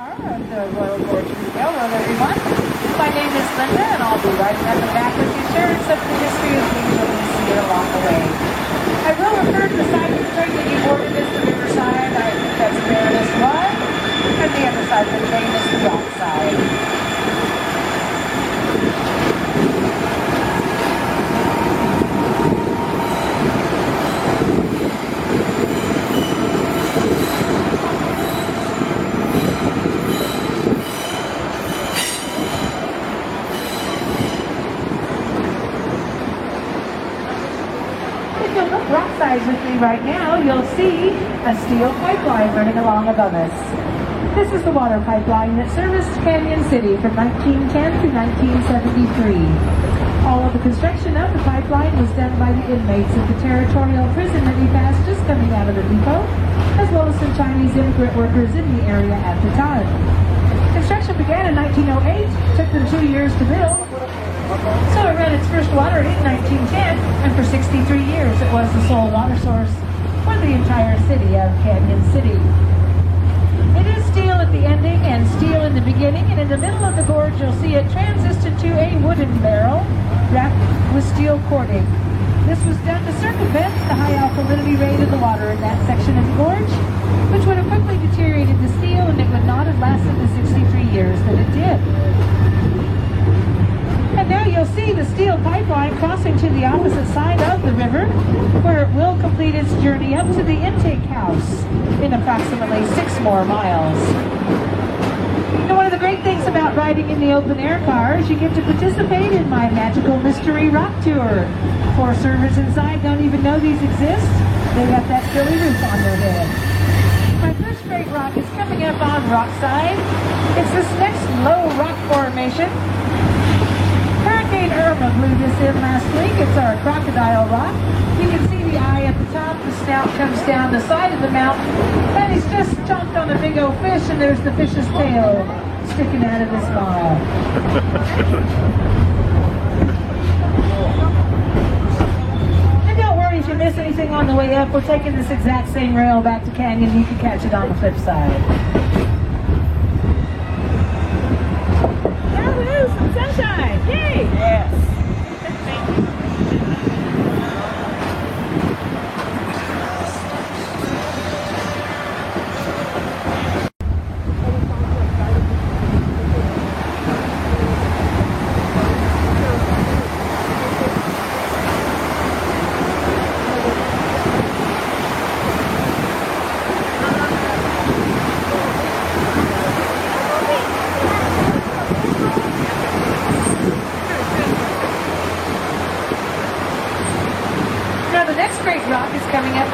car of the Royal Gorge Railroad, everyone. My name is Linda, and I'll be riding at the back with you, sharing some of the history of things that we see along the way. I will refer to the side of the train that you boarded as the Riverside. I think that's Marinus 1, and the other side of the train is the Rock side. With me right now, you'll see a steel pipeline running along above us. This is the water pipeline that serviced Canyon City from 1910 to 1973. All of the construction of the pipeline was done by the inmates of the territorial prison that we passed just coming out of the depot, as well as some Chinese immigrant workers in the area at the time. Construction began in 1908, took them 2 years to build. So it ran its first water in 1910, and for 63 years it was the sole water source for the entire city of Canyon City. It is steel at the ending and steel in the beginning, and in the middle of the gorge you'll see it transitioned to a wooden barrel wrapped with steel cording. This was done to circumvent the high alkalinity rate of the water in that section of the gorge, which would have quickly deteriorated the steel, and it would not have lasted the 63 years that it did. And now you'll see the steel pipeline crossing to the opposite side of the river, where it will complete its journey up to the intake house in approximately 6 more miles. And one of the great things about riding in the open air car is you get to participate in my magical mystery rock tour. 4 servers inside don't even know these exist. They got that silly roof on their head. My first great rock is coming up on Rockside. It's this next low rock formation. Hurricane Irma blew this in last week. It's our crocodile rock. You can see the eye at the top. The snout comes down the side of the mountain. And he's just chomped on a big old fish, and there's the fish's tail sticking out of his maw. And don't worry if you miss anything on the way up. We're taking this exact same rail back to Canyon. You can catch it on the flip side. Some sunshine! Yay! Yes!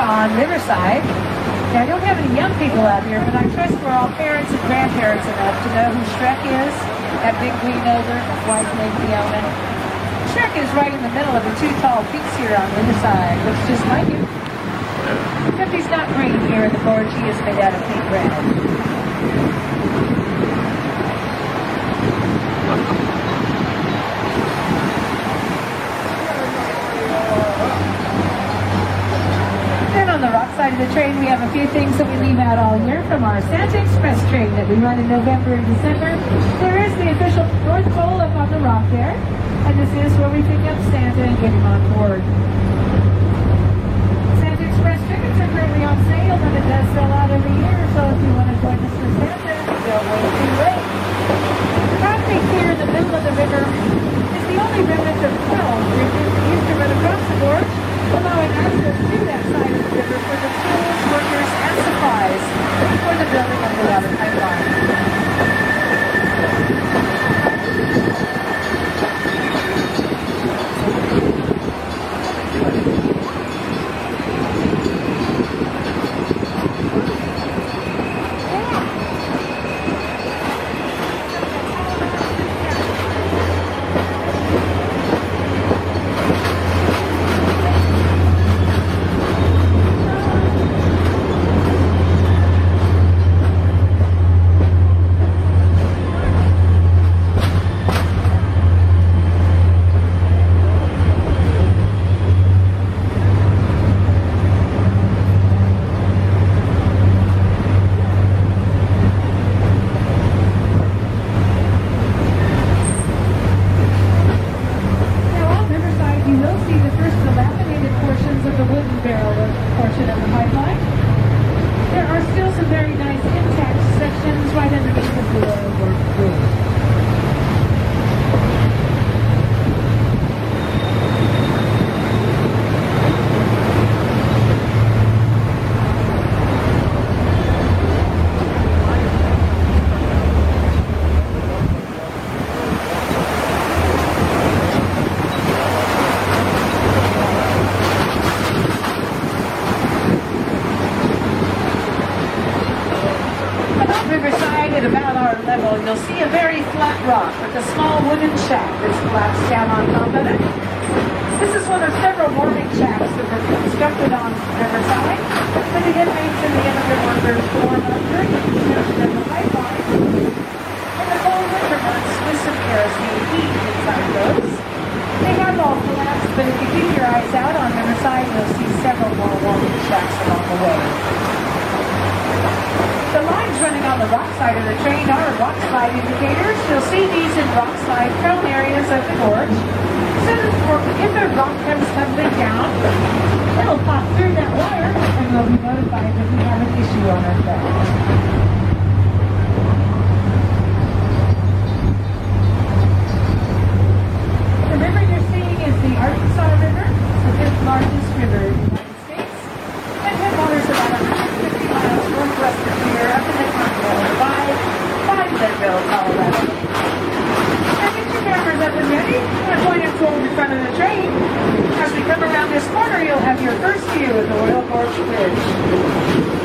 On Riverside. Now, I don't have any young people out here, but I trust we're all parents and grandparents enough to know who Shrek is, that big green ogre, wife named Fiona. Shrek is right in the middle of the 2 tall peaks here on Riverside. Looks just like him. Except he's not green here in the gorge. He is made out of pink red. On the rock side of the train, we have a few things that we leave out all year from our Santa Express train that we run in November and December. There is the official North Pole up on the rock there, and this is where we pick up Santa and get him on board. Santa Express tickets are currently on sale, and it does sell out every year, so if you want to join us for Santa, don't wait too late. The concrete here in the middle of the river is the only remnant of 12 bridges that used to run across the gorge, allowing access to that side of the river for the tools, workers, and supplies for the building of the water pipeline. Riverside at about our level, you'll see a very flat rock with a small wooden shack that's collapsed down on top of it. This is one of several warming shacks that were constructed on Riverside for the inmates and the immigrant workers to warm up during the construction of the pipeline. In the cold winter months, with some kerosene heat inside those, they have all collapsed, but if you keep your eyes out on Riverside, you'll see several more warming shacks along the way. The lines running on the rock side of the train are rock slide indicators. You'll see these in rock slide prone areas of the gorge. So that if a rock comes tumbling down, it'll pop through that wire and we'll be notified if we have an issue on our track. The river you're seeing is the Arkansas River, the fifth largest river in the United States, and headwaters about 150 miles northwest of here up in the Continental Divide by Leadville, Colorado. Now get your cameras up and ready. I'm going to pull in front of the train. As we come around this corner, you'll have your first view of the Royal Gorge Bridge.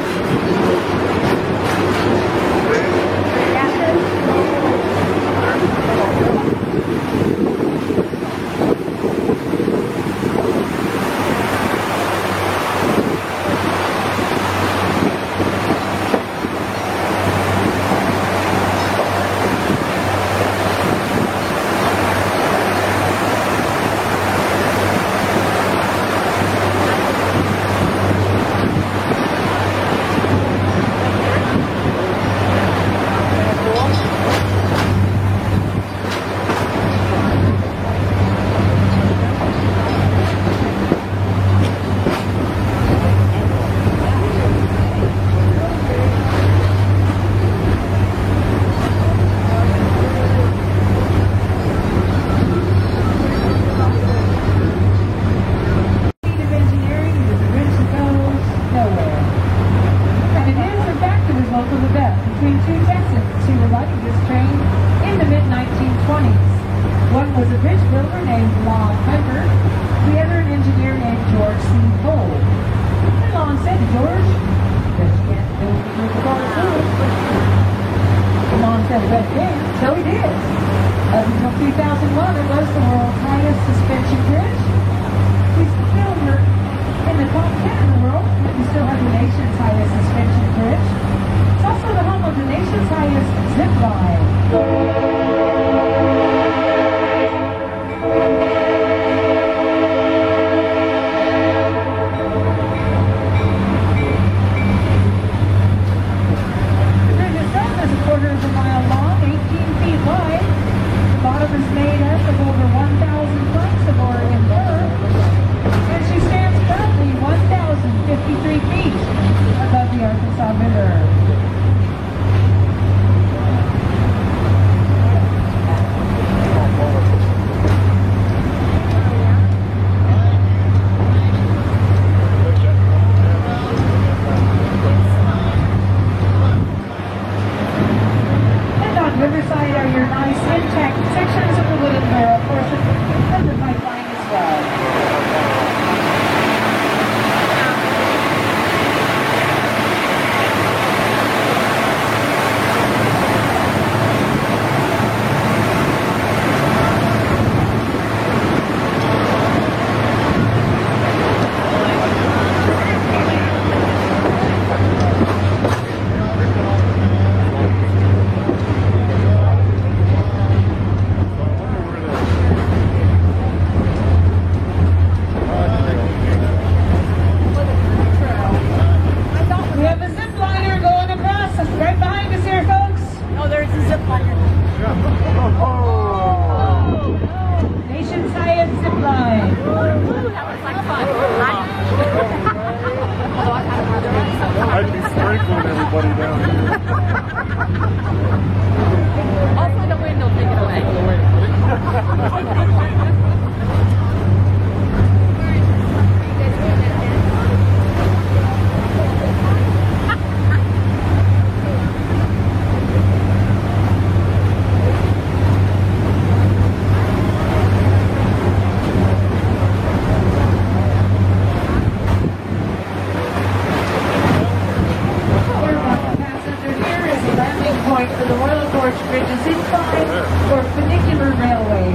for the Royal Gorge Bridge's incline or funicular railway.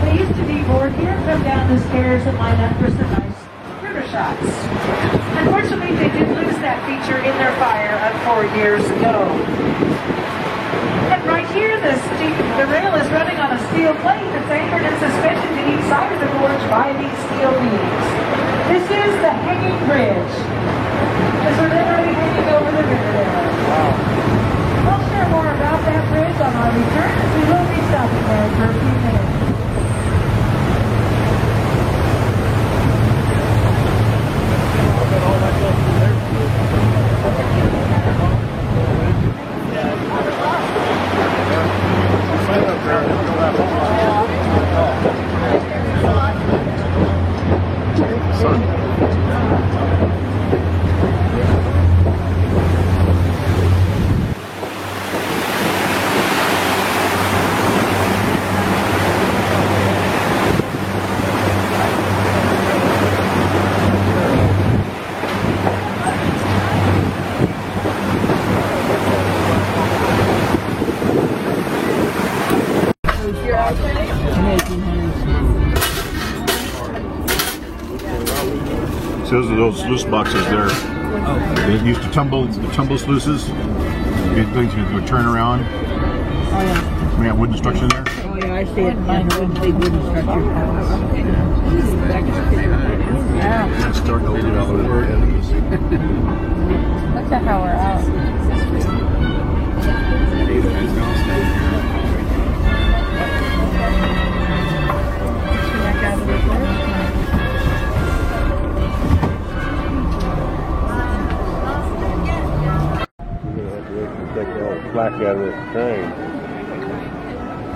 They used to be moored here, come down the stairs and line up for some nice river shots. Unfortunately, they did lose that feature in their fire 4 years ago. And right here, the rail is running on a steel plate that's anchored in suspension to each side of the gorge by these steel beams. This is the hanging bridge. Because we're literally hanging over the river there. Wow. We'll share more about that bridge on our return, as we will be stopping there for a few minutes. So those are those sluice boxes there. They used to tumble sluices. These things you would turn around. Oh yeah. We got wooden structure there. Oh yeah, I see it. Mine big wooden structure. Yeah. Starting to leave all over. Look at how we're out. Take the whole slack out of this train,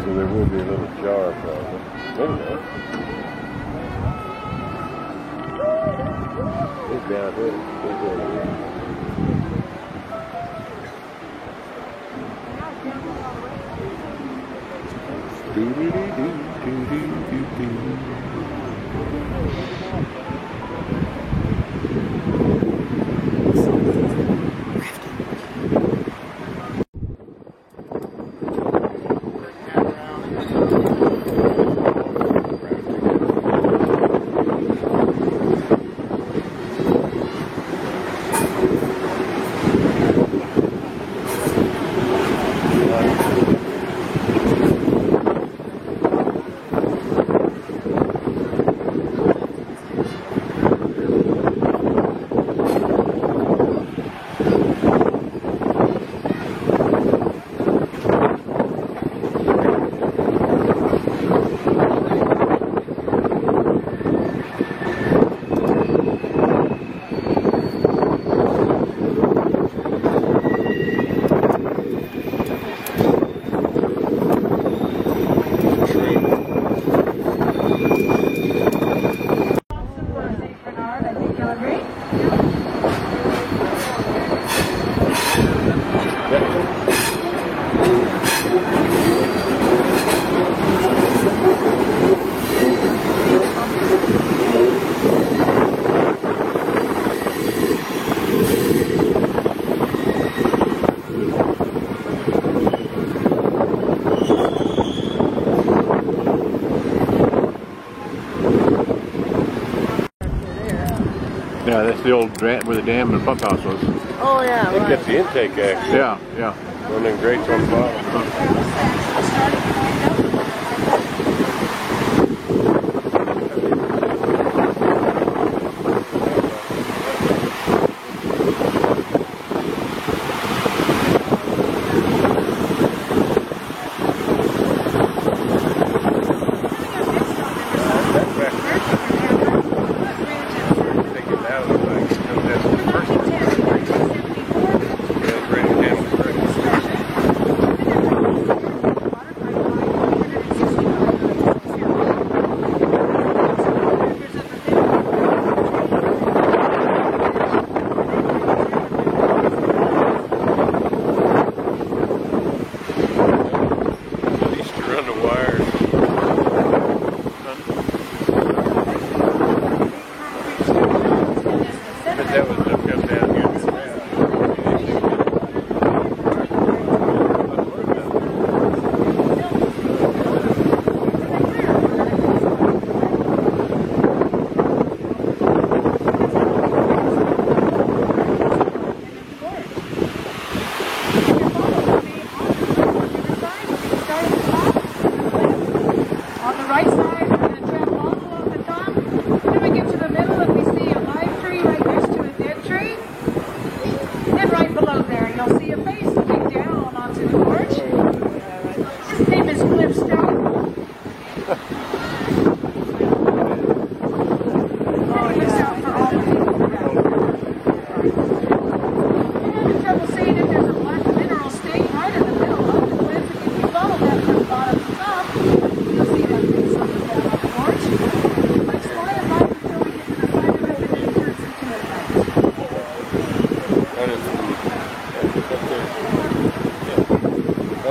so there will be a little jar probably. Anyway, it's down here. Yeah, that's the old where the dam and pump house was. Oh yeah. I think that's the intake actually. Yeah, yeah. Running grates on the bottom.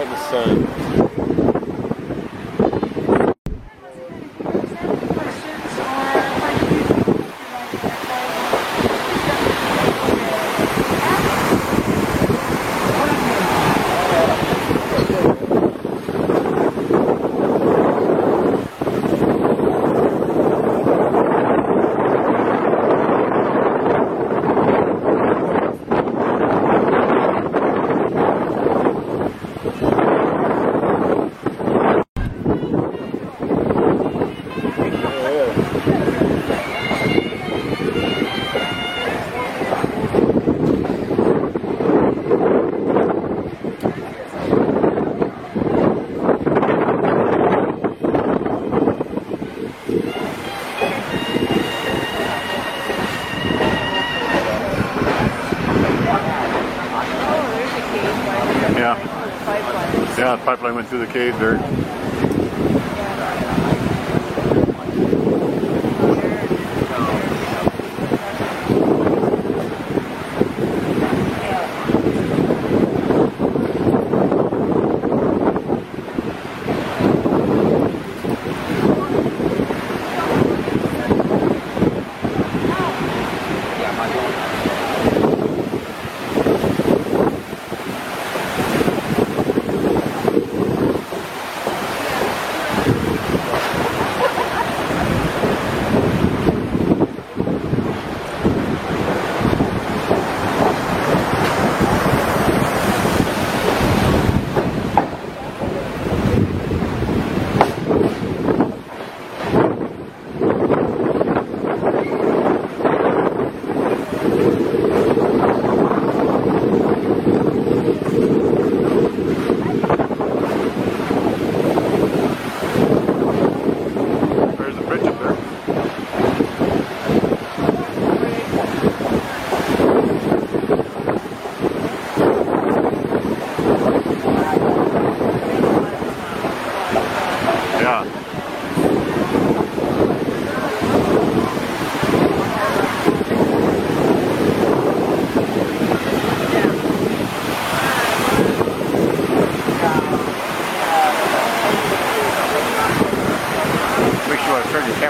Right in the sun. Yeah, the pipeline went through the cave there.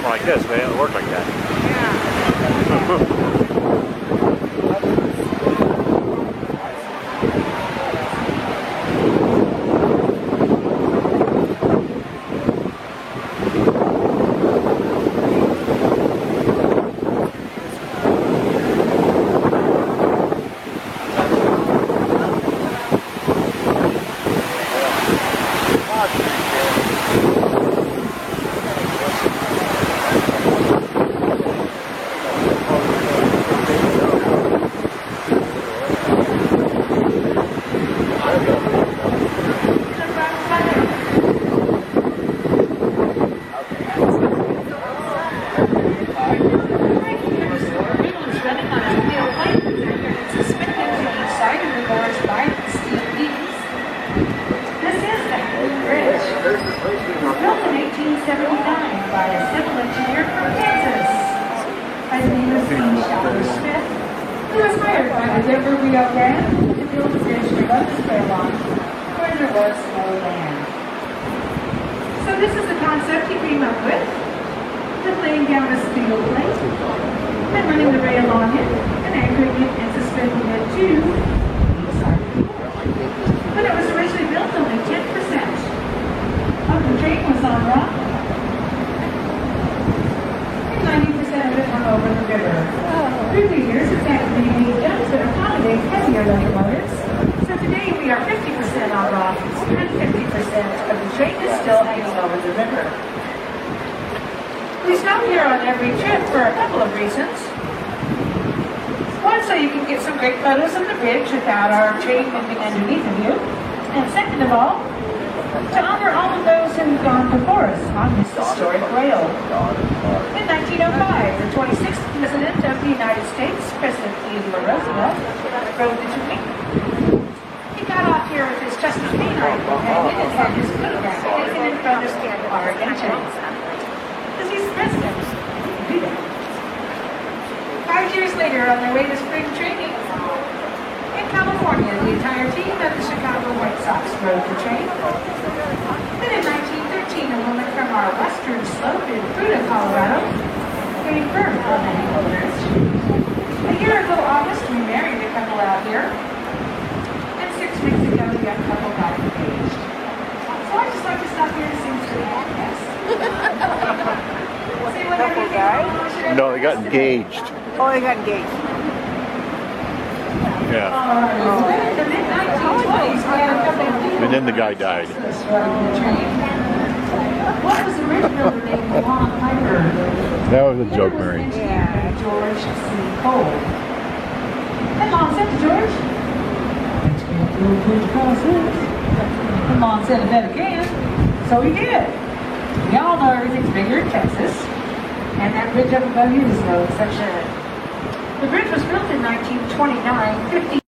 Like this, but it doesn't work like that. Yeah. California, the entire team of the Chicago White Sox rode the train. Then in 1913, a woman from our western slope in Fruita, Colorado, gave birth on many owners. A year ago, August, we married a couple out here. And 6 weeks ago, the young couple got engaged. So I just like to stop here and sing to the podcast. See what everything No, they got engaged. Oh, they got engaged. Yeah. The mid-1920s, we had a couple of people. And then the guy died. What was originally named Lon Piper? That was a joke, Mary. Yeah. George C. Cole. And Lon said to George, "Let's get a little bridge across this." And Lon said, "I bet again." So he did. We all know everything's bigger in Texas. And that bridge up above you is no exception. The bridge was built in 1929, 50.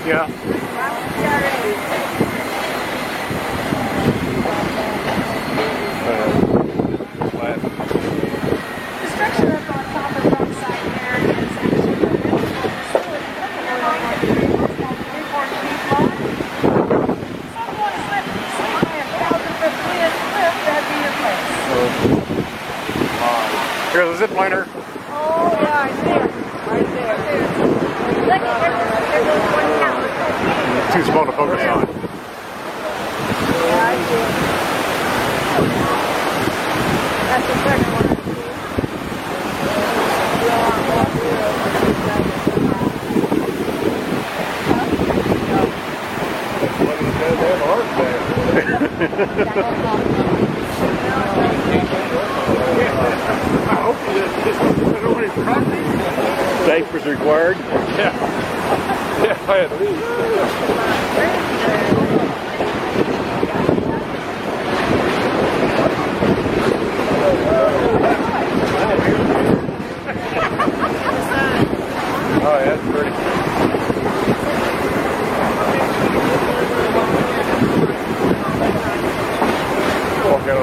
Yeah. The structure up on top of the roadside there is actually Here's a zip liner. Oh, yeah, I see it. Right there. Too small to focus on. Yeah, I see it. That's the second one. Diapers required. Yeah. Yeah, at least. Oh, yeah, that's pretty. Walk out on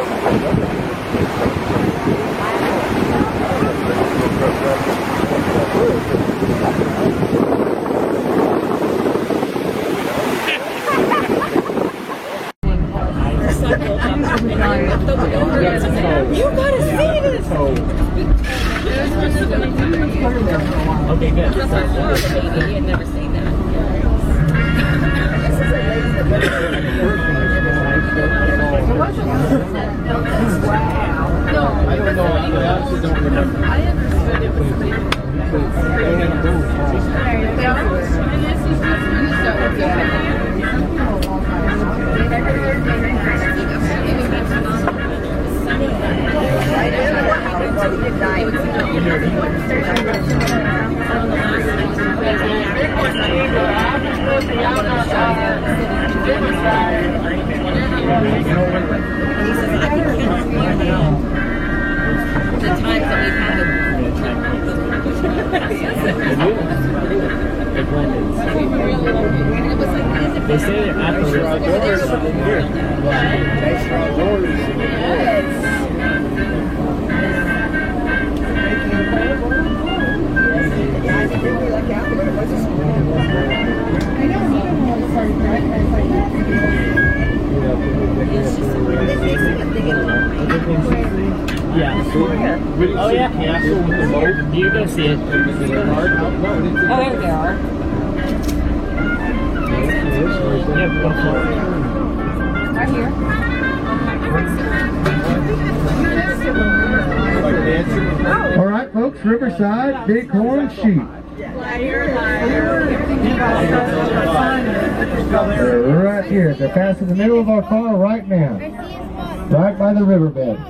You gotta see this! Okay, good. He had never seen that. No, I don't know. I actually don't remember. I understood it was big. And this is just the times that we've had They say that afterwards. It's just a Oh yeah, yeah. You go see it. Oh, there they are. Yep, go for it. Right here. All right, folks, Riverside, Bighorn Sheep. They're right here. They're passing the middle of our car right now. Right by the riverbed.